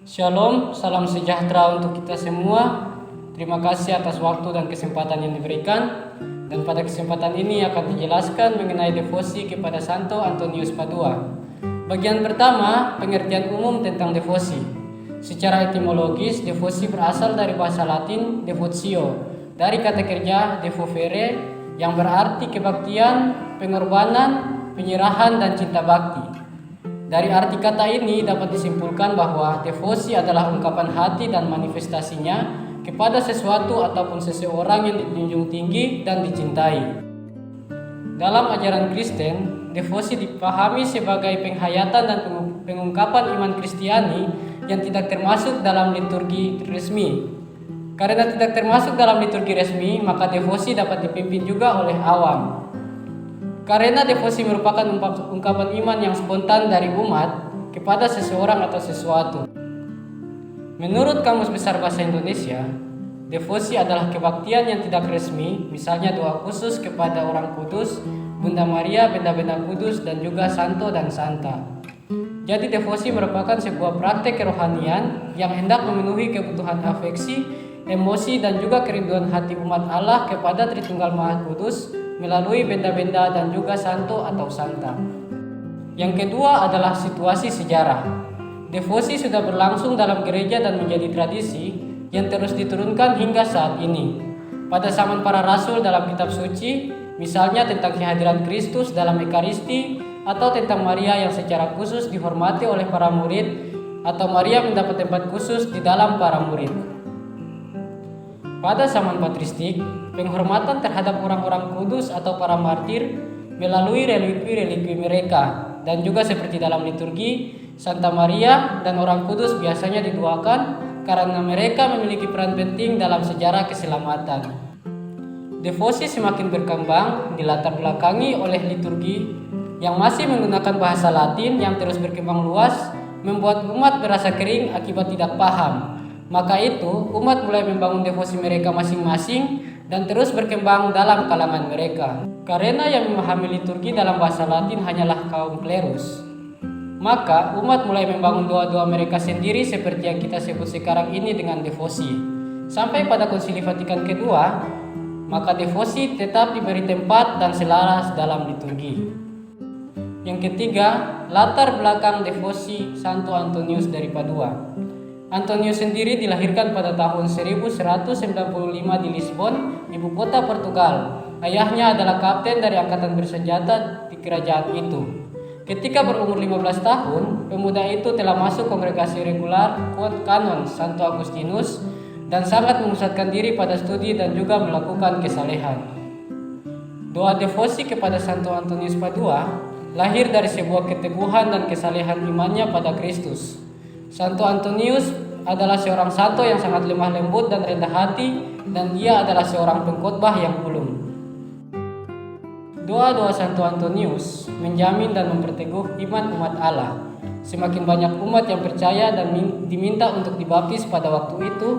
Shalom, salam sejahtera untuk kita semua. Terima kasih atas waktu dan kesempatan yang diberikan. Dan pada kesempatan ini akan dijelaskan mengenai devosi kepada Santo Antonius Padua. Bagian pertama, pengertian umum tentang devosi. Secara etimologis, devosi berasal dari bahasa Latin devotio, dari kata kerja devovere, yang berarti kebaktian, pengorbanan, penyerahan, dan cinta bakti. Dari arti kata ini dapat disimpulkan bahwa devosi adalah ungkapan hati dan manifestasinya kepada sesuatu ataupun seseorang yang dijunjung tinggi dan dicintai. Dalam ajaran Kristen, devosi dipahami sebagai penghayatan dan pengungkapan iman Kristiani yang tidak termasuk dalam liturgi resmi. Karena tidak termasuk dalam liturgi resmi, maka devosi dapat dipimpin juga oleh awam. Karena devosi merupakan ungkapan iman yang spontan dari umat kepada seseorang atau sesuatu. Menurut Kamus Besar Bahasa Indonesia, devosi adalah kebaktian yang tidak resmi, misalnya doa khusus kepada orang kudus, Bunda Maria, benda-benda kudus, dan juga santo dan santa. Jadi devosi merupakan sebuah praktek kerohanian yang hendak memenuhi kebutuhan afeksi, emosi, dan juga kerinduan hati umat Allah kepada Tritunggal Maha Kudus melalui benda-benda dan juga santo atau santa. Yang kedua adalah situasi sejarah. Devosi sudah berlangsung dalam gereja dan menjadi tradisi yang terus diturunkan hingga saat ini. Pada zaman para rasul dalam kitab suci, misalnya tentang kehadiran Kristus dalam Ekaristi, atau tentang Maria yang secara khusus dihormati oleh para murid, atau Maria mendapat tempat khusus di dalam para murid. Pada zaman patristik, penghormatan terhadap orang-orang kudus atau para martir melalui relikwi-relikwi mereka, dan juga seperti dalam liturgi, Santa Maria dan orang kudus biasanya didoakan karena mereka memiliki peran penting dalam sejarah keselamatan. Devosi semakin berkembang dilatar belakangi oleh liturgi yang masih menggunakan bahasa Latin yang terus berkembang luas, membuat umat merasa kering akibat tidak paham. Maka itu, umat mulai membangun devosi mereka masing-masing dan terus berkembang dalam kalangan mereka. Karena yang memahami liturgi dalam bahasa Latin hanyalah kaum klerus, maka umat mulai membangun doa-doa mereka sendiri seperti yang kita sebut sekarang ini dengan devosi. Sampai pada Konsili Vatikan kedua, maka devosi tetap diberi tempat dan selaras dalam liturgi. Yang ketiga, latar belakang devosi Santo Antonius dari Padua. Antonius sendiri dilahirkan pada tahun 1195 di Lisbon, ibu kota Portugal. Ayahnya adalah kapten dari angkatan bersenjata di kerajaan itu. Ketika berumur 15 tahun, pemuda itu telah masuk kongregasi regular kanon Santo Agustinus dan sangat memusatkan diri pada studi dan juga melakukan kesalehan. Doa devosi kepada Santo Antonius Padua lahir dari sebuah keteguhan dan kesalehan imannya pada Kristus. Santo Antonius adalah seorang santo yang sangat lemah lembut dan rendah hati, dan ia adalah seorang pengkhotbah yang ulung. Doa-doa Santo Antonius menjamin dan memperteguh iman umat Allah. Semakin banyak umat yang percaya dan diminta untuk dibaptis pada waktu itu,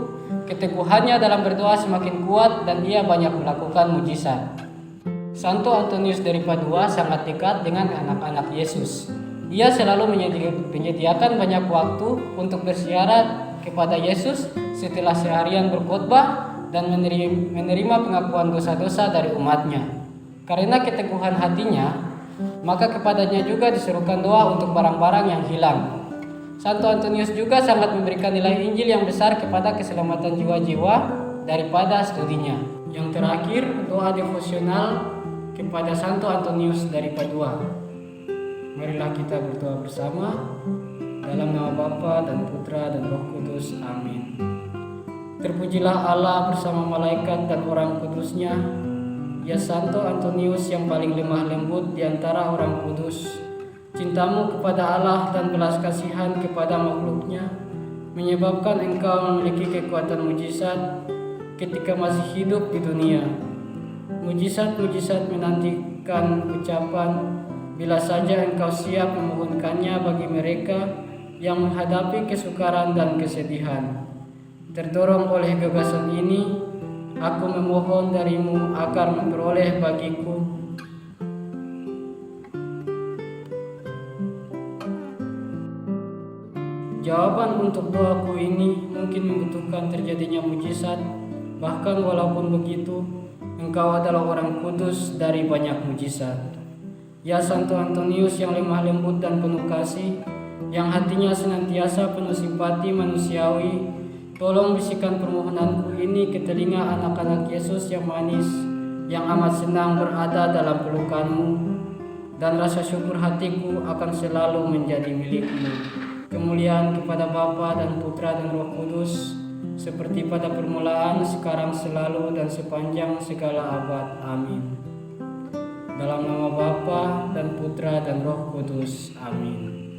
keteguhannya dalam berdoa semakin kuat dan ia banyak melakukan mujizat. Santo Antonius dari Padua sangat dekat dengan anak-anak Yesus. Ia selalu menyediakan banyak waktu untuk bersiarat kepada Yesus setelah seharian berkhotbah dan menerima pengakuan dosa-dosa dari umatnya. Karena keteguhan hatinya, maka kepadanya juga diserukan doa untuk barang-barang yang hilang. Santo Antonius juga sangat memberikan nilai Injil yang besar kepada keselamatan jiwa-jiwa daripada studinya. Yang terakhir, doa devosional kepada Santo Antonius dari Padua. Marilah kita berdoa bersama dalam nama Bapa dan Putra dan Roh Kudus. Amin. Terpujilah Allah bersama malaikat dan orang kudusnya. Ya Santo Antonius yang paling lemah lembut di antara orang kudus, cintamu kepada Allah dan belas kasihan kepada makhluknya menyebabkan engkau memiliki kekuatan mujizat ketika masih hidup di dunia. Mujizat-mujizat menantikan ucapan bila saja engkau siap memohonkannya bagi mereka yang menghadapi kesukaran dan kesedihan. Terdorong oleh gagasan ini, aku memohon darimu agar memperoleh bagiku Jawaban untuk doaku ini mungkin membutuhkan terjadinya mujizat. Bahkan walaupun begitu, engkau adalah orang kudus dari banyak mujizat. Ya Santo Antonius yang lemah lembut dan penuh kasih, yang hatinya senantiasa penuh simpati manusiawi, tolong bisikan permohonanku ini ke telinga anak-anak Yesus yang manis, yang amat senang berada dalam pelukanmu, dan rasa syukur hatiku akan selalu menjadi milikmu. Kemuliaan kepada Bapa dan Putra dan Roh Kudus, seperti pada permulaan, sekarang, selalu, dan sepanjang segala abad. Amin. Dalam nama Bapa dan Putra dan Roh Kudus. Amin.